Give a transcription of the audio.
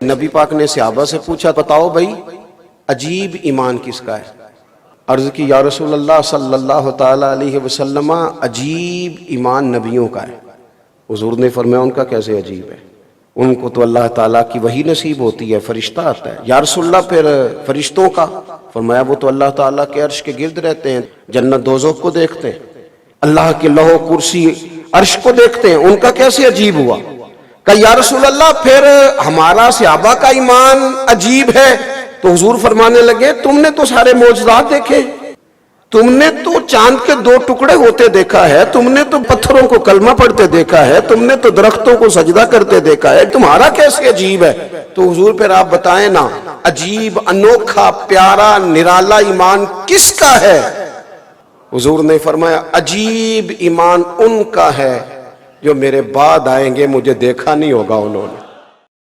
नबी पाक ने सहाबा से पूछा, बताओ भाई अजीब ईमान किसका है? अर्ज की, या रसूल अल्लाह सल्लल्लाहु ताला अलैहि वसल्लम, अजीब ईमान नबियों का है। हुजूर ने फरमाया, उनका कैसे अजीब है? उनको तो अल्लाह ताला की वही नसीब होती है, फरिश्ता आता है। या रसूल अल्लाह, फिर फरिश्तों का? फरमाया, वो तो अल्लाह ताला के अर्श के गिर्द रहते हैं, जन्नत दोज़ख को देखते हैं, अल्लाह के लौह कुर्सी अर्श को देखते हैं, उनका कैसे अजीब हुआ? कहा, या रसूल अल्लाह, फिर हमारा सहाबा का ईमान अजीब है। तो हुजूर फरमाने लगे, तुमने तो सारे मौजज़ात देखे, तुमने तो चांद के 2 टुकड़े होते देखा है, तुमने तो पत्थरों को कलमा पढ़ते देखा है, तुमने तो दरख्तों को सजदा करते देखा है, तुम्हारा कैसे अजीब है? तो हुजूर फिर आप बताएं ना, अजीब, अनोखा, प्यारा, निराला ईमान किसका है? हुजूर ने फरमाया, अजीब ईमान उनका है जो मेरे बाद आएंगे, मुझे देखा नहीं होगा उन्होंने।